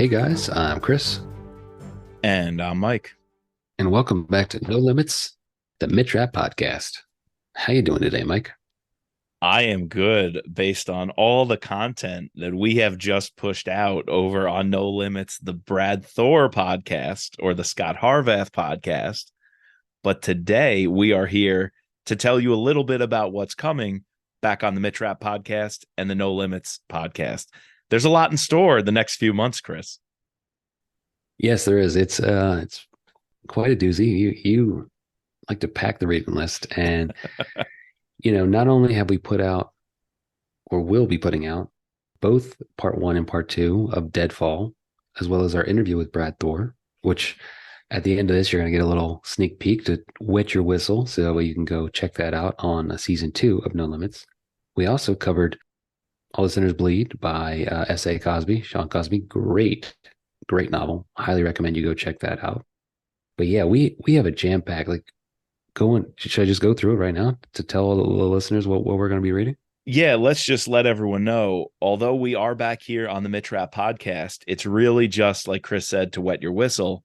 Hey guys, I'm Chris, And I'm Mike. and welcome back to No Limits, the Mid-Trap Podcast. How you doing today, Mike? I am good based on all the content that we have just pushed out over on No Limits, the Brad Thor podcast or the Scot Harvath podcast. But today we are here to tell you a little bit about what's coming back on the Mitrap podcast and the No Limits podcast. There's a lot in store the next few months, Chris. Yes, there is. It's quite a doozy. You like to pack the reading list, and not only have we put out or will be putting out both part one and part two of Deadfall, as well as our interview with Brad Thor, which at the end of this, you're going to get a little sneak peek to wet your whistle, so you can go check that out on season 2 of No Limits. We also covered All the Sinners Bleed by S.A. Cosby, Sean Cosby. Great novel. Highly recommend you go check that out. But yeah, we have a jam pack. Like, should I just go through it right now to tell all the listeners what we're going to be reading? Yeah, let's just let everyone know. Although we are back here on the Mitrap podcast, it's really just like Chris said to wet your whistle.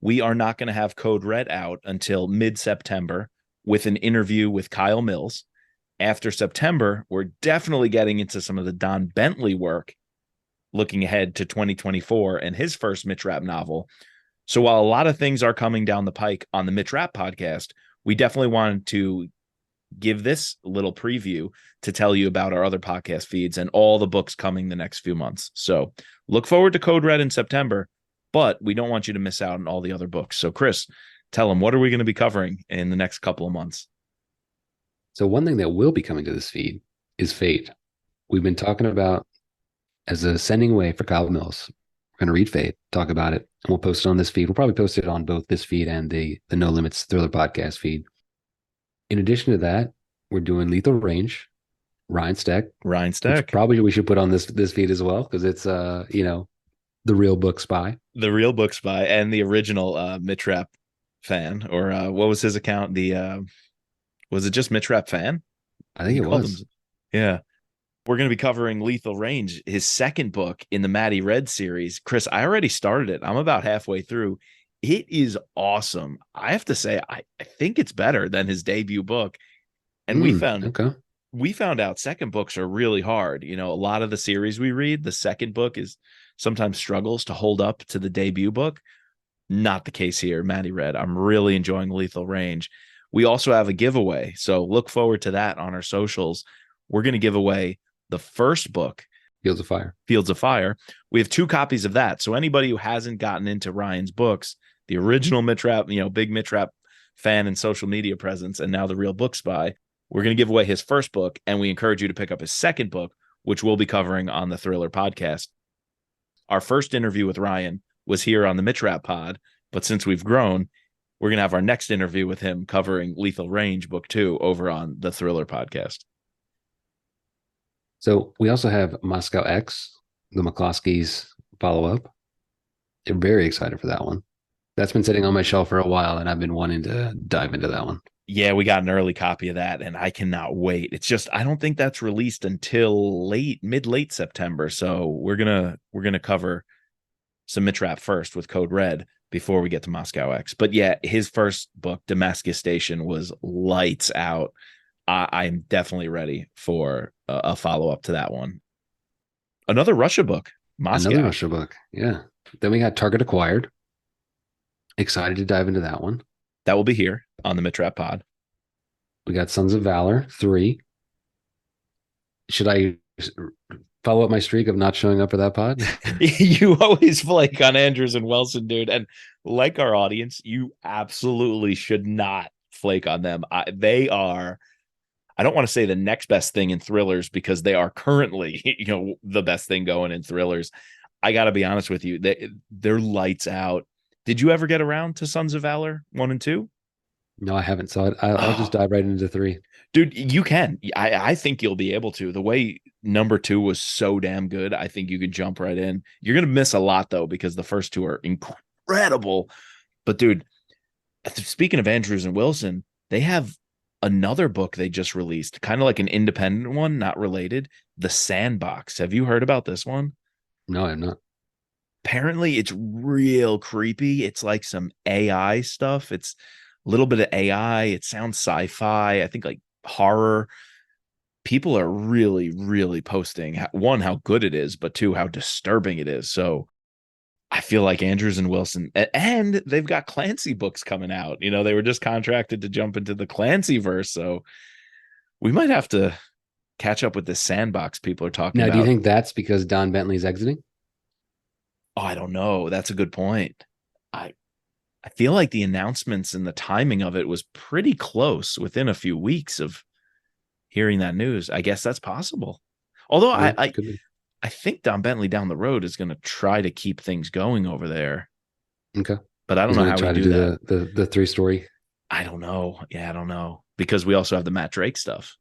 We are not going to have Code Red out until mid-September with an interview with Kyle Mills. After September, we're definitely getting into some of the Don Bentley work, looking ahead to 2024 and his first Mitrap novel. So while a lot of things are coming down the pike on the Mitrap podcast, we definitely wanted to give this little preview to tell you about our other podcast feeds and all the books coming the next few months. So look forward to Code Red in September, but we don't want you to miss out on all the other books. So Chris, tell them, what are we going to be covering in the next couple of months? So one thing that will be coming to this feed is Fate. We've been talking about as a sending way for Kyle Mills. We're going to read Fate, talk about it, and we'll post it on this feed. We'll probably post it on both this feed and the No Limits Thriller podcast feed. In addition to that, we're doing Lethal Range, Ryan Steck, which probably we should put on this feed as well because it's the real book spy, the real book spy, and the original Mitrap fan, or what was his account? The was it just Mitrap fan? I think it was. Yeah. We're going to be covering Lethal Range, his second book in the Matty Red series. Chris, I already started it. I'm about halfway through. It is awesome. I have to say, I think it's better than his debut book. And we found out second books are really hard. A lot of the series we read, the second book is sometimes struggles to hold up to the debut book. Not the case here, Matty Red. I'm really enjoying Lethal Range. We also have a giveaway, so look forward to that on our socials. We're going to give away the first book, Fields of Fire. We have 2 copies of that. So anybody who hasn't gotten into Ryan's books, the original Mitrap, big Mitrap fan and social media presence, and now the real book spy, we're going to give away his first book, and we encourage you to pick up his second book, which we'll be covering on the Thriller podcast. Our first interview with Ryan was here on the Mitrap pod, but since we've grown, we're going to have our next interview with him covering Lethal Range book 2 over on the Thriller podcast. So we also have Moscow X, the McCloskey's follow-up. I'm very excited for that one. That's been sitting on my shelf for a while, and I've been wanting to dive into that one. Yeah, we got an early copy of that, and I cannot wait. It's just I don't think that's released until mid-late September. So we're gonna cover some Mitrap first with Code Red before we get to Moscow X. But yeah, his first book, Damascus Station, was lights out. I'm definitely ready for a follow-up to that one. Another Russia book, Moscow. Another Russia book, yeah. Then we got Target Acquired. Excited to dive into that one. That will be here on the Mitrap pod. We got Sons of Valor 3. Should I follow up my streak of not showing up for that pod? You always flake on Andrews and Wilson, dude. And like our audience, you absolutely should not flake on them. They are, I don't want to say the next best thing in thrillers because they are currently, the best thing going in thrillers. I got to be honest with you. They're lights out. Did you ever get around to Sons of Valor 1 and 2? No, I haven't. So I'll just dive right into 3. Dude, you can. I think you'll be able to. The way number 2 was so damn good, I think you could jump right in. You're going to miss a lot, though, because the first 2 are incredible. But, dude, speaking of Andrews and Wilson, they have another book they just released, kind of like an independent one, not related, The Sandbox. Have you heard about this one? No, I'm not. Apparently it's real creepy. It's like some AI stuff. It's a little bit of AI. It sounds sci-fi. I think like horror. People are really, really posting one, how good it is, but two, how disturbing it is. So I feel like Andrews and Wilson, and they've got Clancy books coming out. You know, they were just contracted to jump into the Clancy verse. So we might have to catch up with this sandbox people are talking Now, do you about. think that's because Don Bentley's exiting? Oh, I don't know. That's a good point. I I feel like the announcements and the timing of it was pretty close within a few weeks of hearing that news. I guess that's possible. Although Yeah, could be. I think Don Bentley down the road is going to try to keep things going over there, Okay. but I don't He's know going to how he try to do do that. the 3 story. I don't know. Yeah, I don't know because we also have the Matt Drake stuff.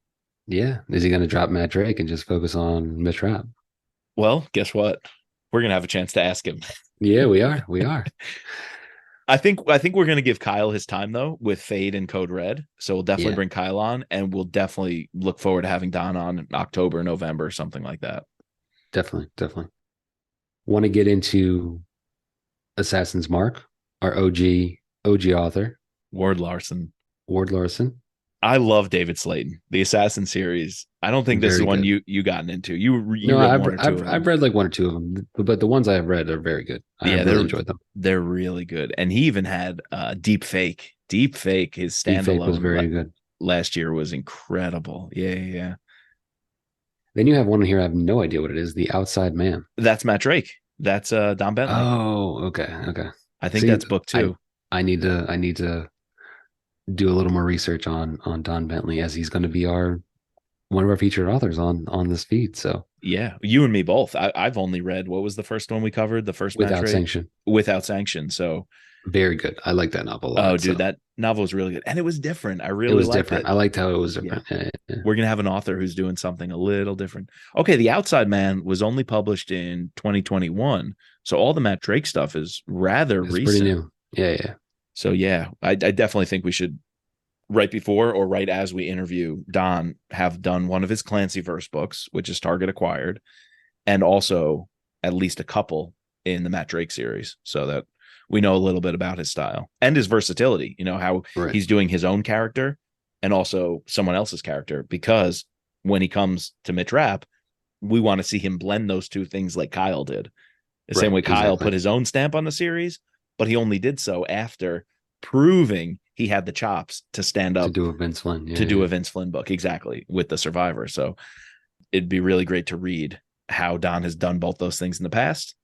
Yeah. Is he going to drop Matt Drake and just focus on Mitch Rapp? Well, guess what? We're going to have a chance to ask him. Yeah, we are. We are. I think we're going to give Kyle his time though with Fade and Code Red. So we'll definitely Yeah, bring Kyle on, and we'll definitely look forward to having Don on in October, November, something like that. definitely. Definitely. Want to get into Assassin's Mark, our OG author, Ward Larson. Ward Larson. I love David Slayton, the Assassin series. I don't think this is Very one good. you gotten into. You No, read one or two of I've them. read like one or two of them, but the ones I have read are very good. I Yeah, have really enjoyed them. they're really good. And he even had Deep Fake. Deep Fake, his Deepfake was standalone very good. last year was incredible. Yeah, yeah, yeah. Then you have one here. I have no idea what it is. The Outside Man. That's Matt Drake. That's Don Bentley. Oh, okay, okay. I think See, that's book I two. I need to do a little more research on Don Bentley, as he's going to be our one of our featured authors on this feed. So Yeah, you and me both. I've only read, what was the first one we covered? The first Matt Without Drake? Sanction, Without Sanction. So, very good. I like that novel a oh, lot. dude, So that novel was really good. And it was different. I it really was liked different. it. I liked how it was Yeah. different. Yeah, yeah. We're going to have an author who's doing something a little different. Okay, The Outside Man was only published in 2021. So all the Matt Drake stuff is rather It's pretty recent. new. Yeah, yeah. So yeah, I definitely think we should, right before or right as we interview Don, have done one of his Clancy verse books, which is Target acquired, and also at least a couple in the Matt Drake series, so that we know a little bit about his style and his versatility, you know, how Right. he's doing his own character and also someone else's character, because when he comes to Mitch Rapp, we want to see him blend those two things like Kyle did. The same Right. way Kyle Exactly. put his own stamp on the series, but he only did so after proving he had the chops to stand To up do a Vince Flynn. to Yeah, do yeah. a Vince Flynn book. Exactly. With the Survivor. So it'd be really great to read how Don has done both those things in the past.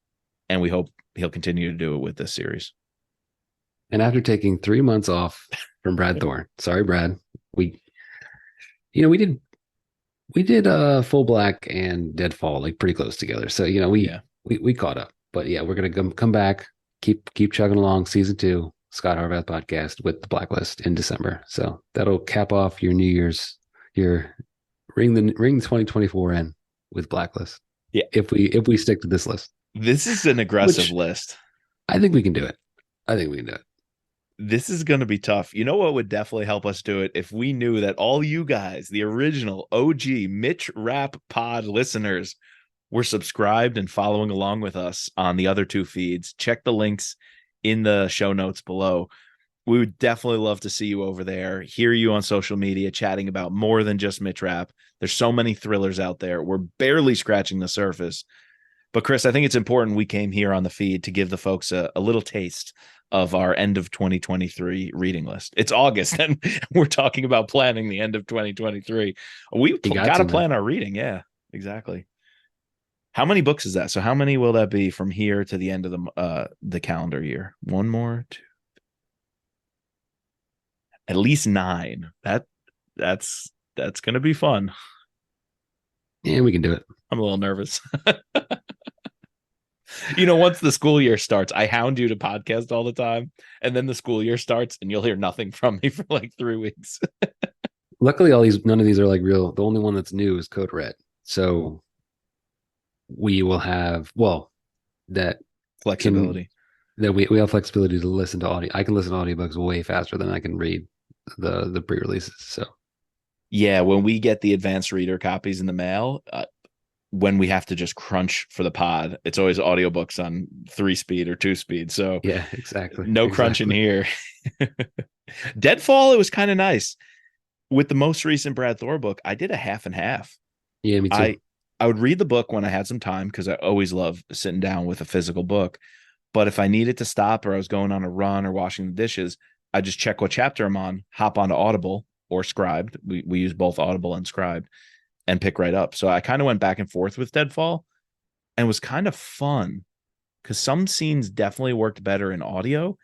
And we hope he'll continue to do it with this series. And after taking 3 months off from Brad Thor, sorry, Brad, we, we did Full Black and Deadfall like pretty close together. So Yeah. we caught up. But yeah, we're gonna come back, keep chugging along. Season 2, Scot Harvath Podcast with the Blacklist in December. So that'll cap off your New Year's, your ring 2024 in with Blacklist. Yeah. If we stick to this list, This is an aggressive which list. I think we can do it. I think we can do it. This is going to be tough. You know what would definitely help us do it? If we knew that all you guys, the original OG Mitch Rapp Pod listeners, were subscribed and following along with us on the other two feeds. Check the links in the show notes below. We would definitely love to see you over there, hear you on social media chatting about more than just Mitch Rapp. There's so many thrillers out there. We're barely scratching the surface. But Chris, I think it's important we came here on the feed to give the folks a little taste of our end of 2023 reading list. It's August and we're talking about planning the end of 2023. We got to plan our reading. Yeah, exactly. How many books is that? So how many will that be from here to the end of the calendar year? One more, two, at least 9. That's going to be fun. Yeah, we can do it. I'm a little nervous. Once the school year starts, I hound you to podcast all the time, and then the school year starts and you'll hear nothing from me for like 3 weeks. Luckily, none of these are like real. The only one that's new is Code Red. So we will have, that Flexibility. that we have flexibility to listen to audio. I can listen to audiobooks way faster than I can read the pre-releases. So Yeah, when we get the advanced reader copies in the mail, when we have to just crunch for the pod, it's always audiobooks on 3-speed or 2-speed. So Yeah, exactly. No crunching here. Deadfall, it was kind of nice. With the most recent Brad Thor book, I did a half and half. Yeah, me too. I would read the book when I had some time because I always love sitting down with a physical book. But if I needed to stop or I was going on a run or washing the dishes, I just check what chapter I'm on, hop onto Audible or Scribed. We use both Audible and Scribed and pick right up. So I kind of went back and forth with Deadfall and it was kind of fun because some scenes definitely worked better in audio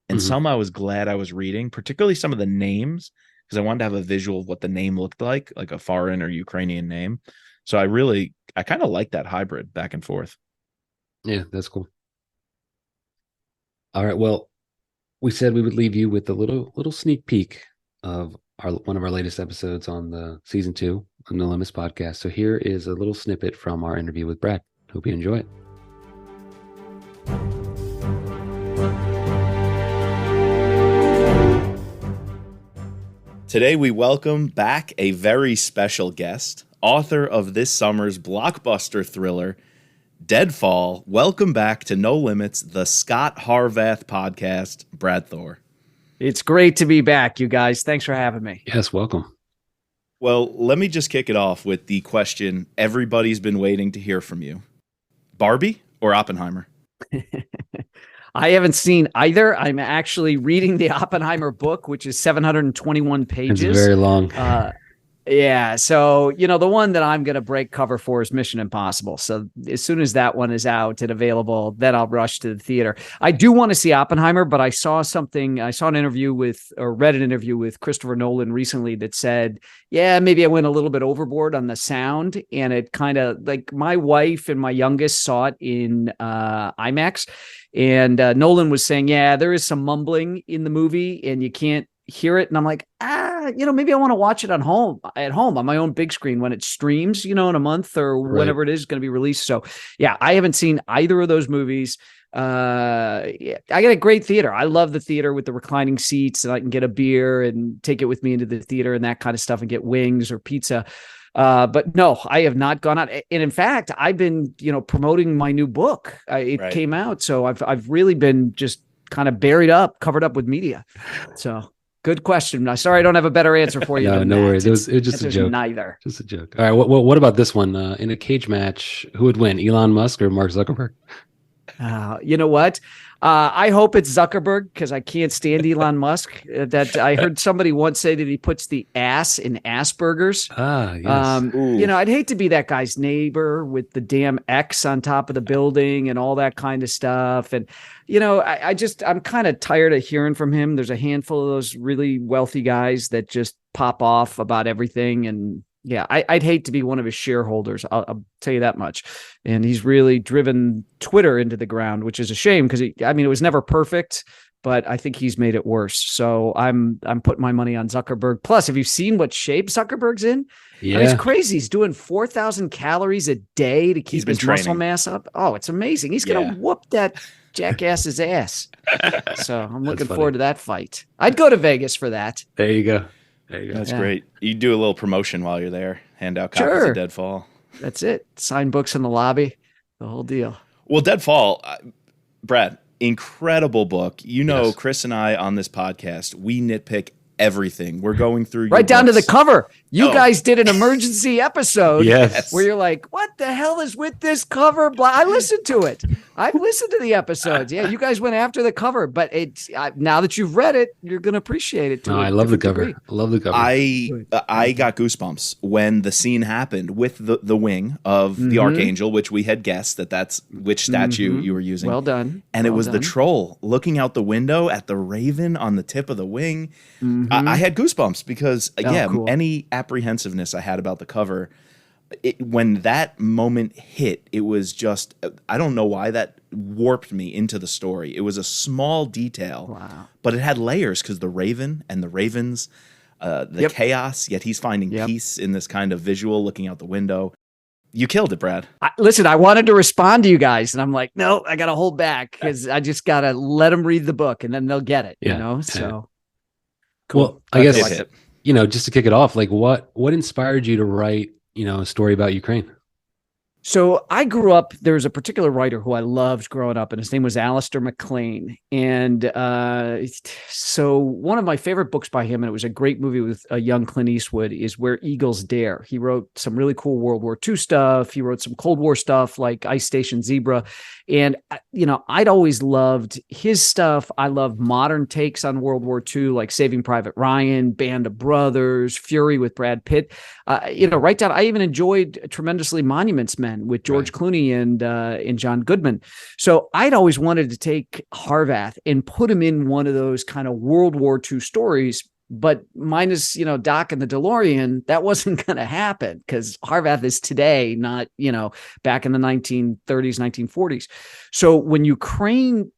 and some I was glad I was reading, particularly some of the names, because I wanted to have a visual of what the name looked like a foreign or Ukrainian name. So I kind of like that hybrid back and forth. Yeah, that's cool. All right. Well, we said we would leave you with a little sneak peek of one of our latest episodes on the season 2 of No Limits podcast. So here is a little snippet from our interview with Brad. Hope you enjoy it. Today we welcome back a very special guest, author of this summer's blockbuster thriller, Deadfall. Welcome back to No Limits, the Scot Harvath Podcast, Brad Thor. It's great to be back, you guys. Thanks for having me. Yes, welcome. Well, let me just kick it off with the question everybody's been waiting to hear from you. Barbie or Oppenheimer? I haven't seen either. I'm actually reading the Oppenheimer book, which is 721 pages. It's very long. Yeah. So, the one that I'm going to break cover for is Mission Impossible. So as soon as that one is out and available, then I'll rush to the theater. I do want to see Oppenheimer, but I saw an interview read an interview with Christopher Nolan recently that said, yeah, maybe I went a little bit overboard on the sound. And it kind of like my wife and my youngest saw it in IMAX. And Nolan was saying, yeah, there is some mumbling in the movie and you can't hear it. And I'm like, maybe I want to watch it at home on my own big screen when it streams, in a month or whenever it is going to be released. So yeah, I haven't seen either of those movies. I got a great theater. I love the theater with the reclining seats and I can get a beer and take it with me into the theater and that kind of stuff and get wings or pizza. But no, I have not gone out. And in fact, I've been, promoting my new book. It came out. So I've really been just kind of covered up with media. So good question. I'm sorry I don't have a better answer for you. No worries. It was just a joke. Neither. Just a joke. All right. What about this one? In a cage match, who would win, Elon Musk or Mark Zuckerberg? You know what? I hope it's Zuckerberg because I can't stand Elon Musk. That I heard somebody once say that he puts the ass in Asperger's. Yes. I'd hate to be that guy's neighbor with the damn X on top of the building and all that kind of stuff. And, I'm kind of tired of hearing from him. There's a handful of those really wealthy guys that just pop off about everything. And yeah, I'd hate to be one of his shareholders. I'll tell you that much. And he's really driven Twitter into the ground, which is a shame because it was never perfect, but I think he's made it worse. So I'm putting my money on Zuckerberg. Plus, have you seen what shape Zuckerberg's in? Yeah, it's crazy. He's doing 4,000 calories a day to keep his muscle mass up. Oh, it's amazing. He's gonna whoop that jackass's ass. So I'm looking forward to that fight. I'd go to Vegas for that. There you go. That's great. You do a little promotion while you're there. Hand out copies of Deadfall. That's it. Sign books in the lobby. The whole deal. Well, Deadfall, Brad, incredible book. Yes. Chris and I on this podcast, we nitpick everything. We're going through right down to the cover. You guys did an emergency episode where you're like, what the hell is with this cover? I listened to it. I've listened to the episodes. Yeah, you guys went after the cover, but now that you've read it, you're going to appreciate it too. No, I love the cover. I love the cover. I got goosebumps when the scene happened with the wing of the Archangel, which we had guessed that's which statue you were using. Well done. And it was the troll looking out the window at the raven on the tip of the wing. I had goosebumps because, cool. Any apprehensiveness I had about the cover, when that moment hit, it was just, I don't know why that warped me into the story. It was a small detail, but it had layers because the raven and the ravens, chaos, yet he's finding peace in this kind of visual looking out the window. You killed it, Brad. Listen, I wanted to respond to you guys, and I'm like, no, I got to hold back because I just got to let them read the book, and then they'll get it, So, cool. Well, I guess, just to kick it off, like what inspired you to write, a story about Ukraine? So I grew up, there was a particular writer who I loved growing up, and his name was Alistair MacLean. And so one of my favorite books by him, and it was a great movie with a young Clint Eastwood, is Where Eagles Dare. He wrote some really cool World War II stuff. He wrote some Cold War stuff like Ice Station Zebra. And, I'd always loved his stuff. I love modern takes on World War II, like Saving Private Ryan, Band of Brothers, Fury with Brad Pitt. Right down. I even enjoyed tremendously Monuments Men with George Clooney and John Goodman. So I'd always wanted to take Harvath and put him in one of those kind of World War II stories, but minus, Doc and the DeLorean, that wasn't going to happen because Harvath is today, not, back in the 1930s, 1940s. So when Ukraine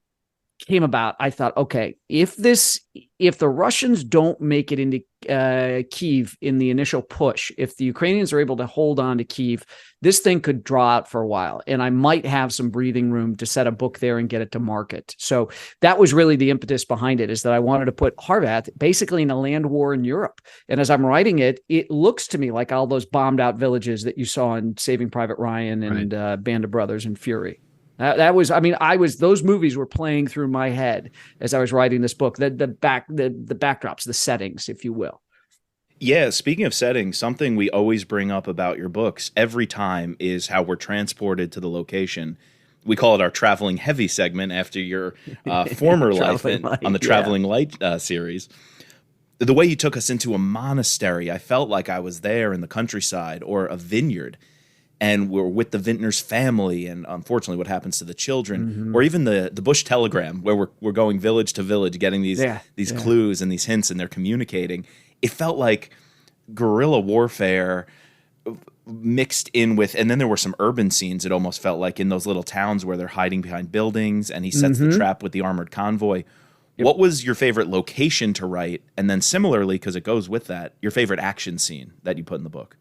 came about, I thought, okay, if the Russians don't make it into Kyiv in the initial push, if the Ukrainians are able to hold on to Kyiv, this thing could draw out for a while, and I might have some breathing room to set a book there and get it to market. So that was really the impetus behind it, is that I wanted to put Harvath basically in a land war in Europe. And as I'm writing it, it looks to me like all those bombed out villages that you saw in Saving Private Ryan and Band of Brothers and Fury. Those movies were playing through my head as I was writing this book, the backdrops, the settings, if you will. Yeah. Speaking of settings, something we always bring up about your books every time is how we're in the location. We call it our Traveling Heavy segment after your former life on the Traveling Light series. The way you took us into a monastery, I felt like I was there in the countryside, or a vineyard. And we're with the vintner's family, and unfortunately what happens to the children, or even the Bush telegram, where we're going village to village, getting these clues and these hints, and they're communicating. It felt like guerrilla warfare mixed in with, and then there were some urban scenes, it almost felt like, in those little towns where they're hiding behind buildings, and he sets the trap with the armored convoy. Yep. What was your favorite location to write? And then similarly, because it goes with that, your favorite action scene that you put in the book?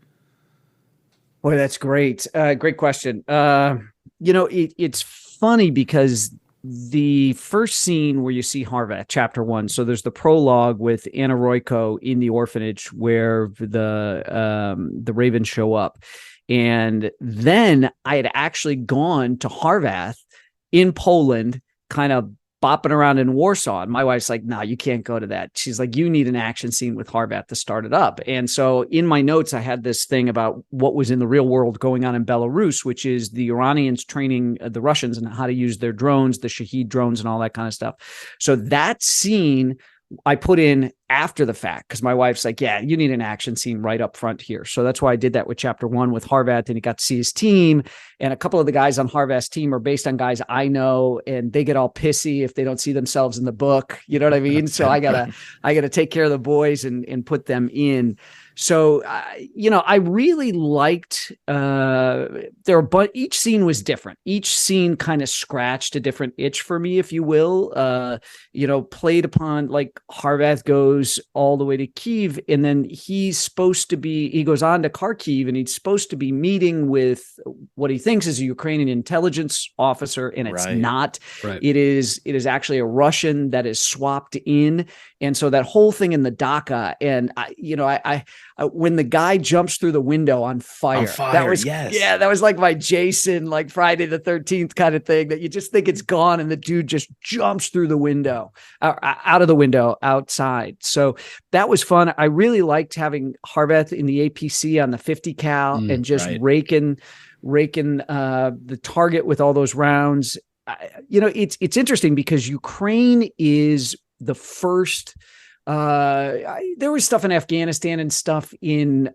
Boy, that's great. Great question. It's funny because the first scene where you see Harvath, chapter 1, so there's the prologue with Anna Royko in the orphanage where the Ravens show up. And then I had actually gone to Harvath in Poland, kind of bopping around in Warsaw. And my wife's like, no, you can't go to that. She's like, you need an action scene with Harvath to start it up. And so in my notes, I had this thing about what was in the real world going on in Belarus, which is the Iranians training the Russians and how to use their drones, the Shahed drones and all that kind of stuff. So that scene I put in after the fact, because my wife's like, yeah, you need an action scene right up front here. So that's why I did that with chapter 1 with Harvath, and he got to see his team. And a couple of the guys on Harvath's team are based on guys I know, and they get all pissy if they don't see themselves in the book. You know what I mean? So I gotta take care of the boys and put them in. So, I really liked, but each scene was different. Each scene kind of scratched a different itch for me, if you will, played upon, like Harvath goes all the way to Kyiv, and then he goes on to Kharkiv, and he's supposed to be meeting with what he thinks is a Ukrainian intelligence officer. And it's not, it is actually a Russian that is swapped in. And so that whole thing in the dacha, and when the guy jumps through the window on fire, that was like my Jason, like Friday the 13th kind of thing, that you just think it's gone, and the dude just jumps through the window, out of the window outside. So that was fun. I really liked having Harvath in the APC on the 50 cal and just raking the target with all those rounds. It's interesting because Ukraine is the first. There was stuff in Afghanistan and stuff in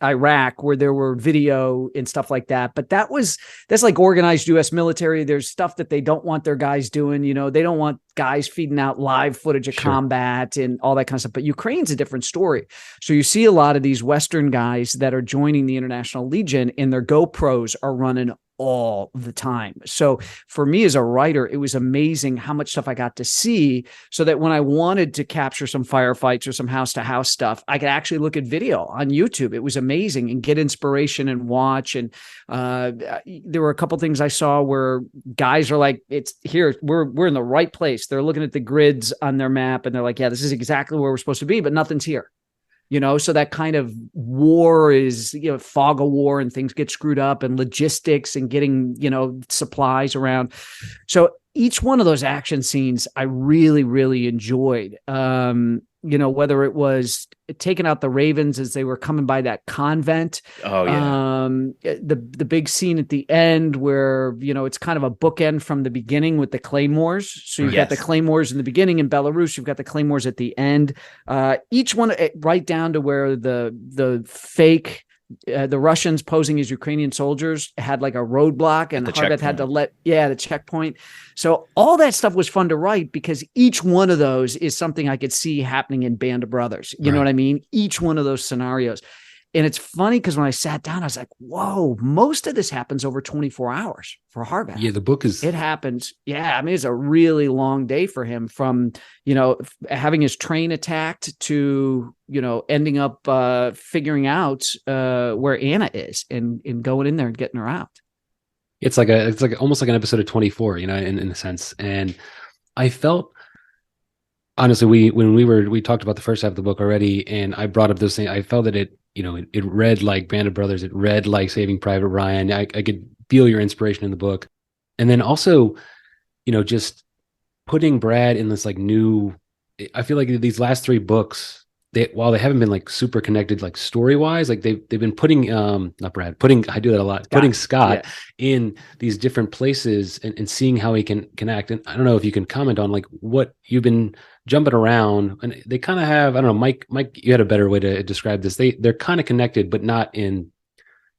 Iraq where there were video and stuff like that, but that's like organized U.S. military. There's stuff that they don't want their guys doing. They don't want guys feeding out live footage of combat and all that kind of stuff. But Ukraine's a different story. So you see a lot of these Western guys that are joining the International Legion, and their GoPros are running all the time. So for me as a writer, it was amazing how much stuff I got to see, so that when I wanted to capture some firefights or some house to house stuff, I could actually look at video on YouTube. It was amazing, and get inspiration and watch. And there were a couple things I saw where guys are like, it's here, we're in the right place. They're looking at the grids on their map and they're like, yeah, this is exactly where we're supposed to be, but nothing's here. so that kind of war is, fog of war and things get screwed up and logistics and getting, supplies around. So each one of those action scenes I really, really enjoyed. Whether it was taking out the Ravens as they were coming by that convent. Oh yeah. The big scene at the end where, it's kind of a bookend from the beginning with the Claymores. So you've got the Claymores in the beginning in Belarus. You've got the Claymores at the end. Each one right down to where the fake the Russians posing as Ukrainian soldiers had like a roadblock, and Harvath had to the checkpoint. So all that stuff was fun to write because each one of those is something I could see happening in Band of Brothers. You know what I mean? Each one of those scenarios. And it's funny because when I sat down, I was like, whoa, most of this happens over 24 hours for Harvath. Yeah, the book is... It happens. Yeah, I mean, it's a really long day for him from, having his train attacked to, ending up figuring out where Anna is and going in there and getting her out. It's like almost like an episode of 24, in a sense. And I felt... Honestly, we talked about the first half of the book already, and I brought up those things. I felt that it read like Band of Brothers. It read like Saving Private Ryan. I could feel your inspiration in the book. And then also, just putting Brad in this like new, I feel like these last three books, while they haven't been like super connected, like story wise, like they've been putting, not Brad, I do that a lot, putting Scott in these different places and seeing how he can act. And I don't know if you can comment on like what you've been jumping around, and they kind of have, I don't know, Mike, you had a better way to describe this. They're kind of connected, but not in,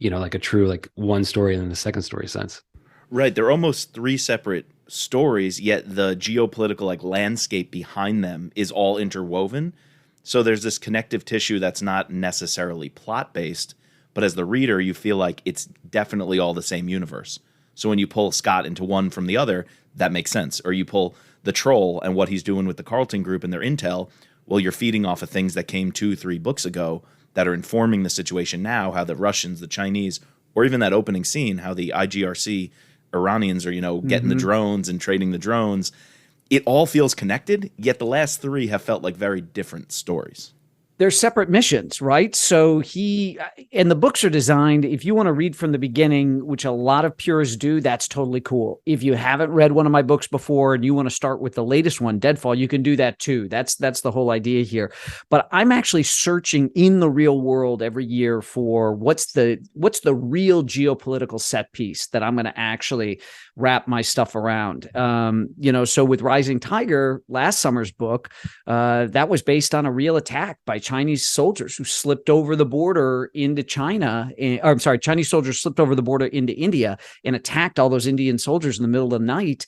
like a true, like one story and then the second story sense. Right. They're almost three separate stories, yet the geopolitical like landscape behind them is all interwoven. So there's this connective tissue that's not necessarily plot based, but as the reader, you feel like it's definitely all the same universe. So when you pull Scott into one from the other, that makes sense. Or you pull the Troll and what he's doing with the Carlton Group and their intel, well, you're feeding off of things that came 2-3 books ago that are informing the situation now, how the Russians, the Chinese, or even that opening scene, how the IGRC Iranians are, getting the drones and trading the drones. It all feels connected, yet the last three have felt like very different stories. They're separate missions, right? So and the books are designed, if you want to read from the beginning, which a lot of purists do, that's totally cool. If you haven't read one of my books before and you want to start with the latest one, Deadfall, you can do that too. That's the whole idea here. But I'm actually searching in the real world every year for what's the real geopolitical set piece that I'm going to actually wrap my stuff around. So with Rising Tiger, last summer's book, that was based on a real attack by Chinese soldiers who slipped over the border into China. Chinese soldiers slipped over the border into India and attacked all those Indian soldiers in the middle of the night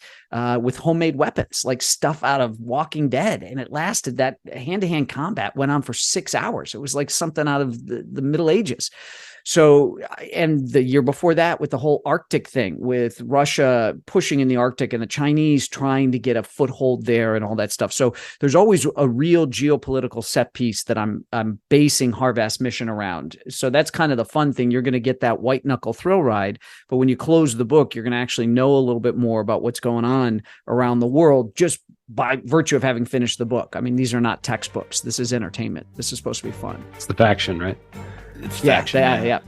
with homemade weapons, like stuff out of Walking Dead. And it lasted, that hand-to-hand combat went on for 6 hours. It was like something out of the Middle Ages. So, and the year before that with the whole Arctic thing, with Russia pushing in the Arctic and the Chinese trying to get a foothold there and all that stuff. So there's always a real geopolitical set piece that I'm basing Harvath's mission around. So that's kind of the fun thing. You're going to get that white knuckle thrill ride, but when you close the book, you're going to actually know a little bit more about what's going on around the world just by virtue of having finished the book. I mean, these are not textbooks. This is entertainment. This is supposed to be fun. It's the faction, right? It's faction. Yeah.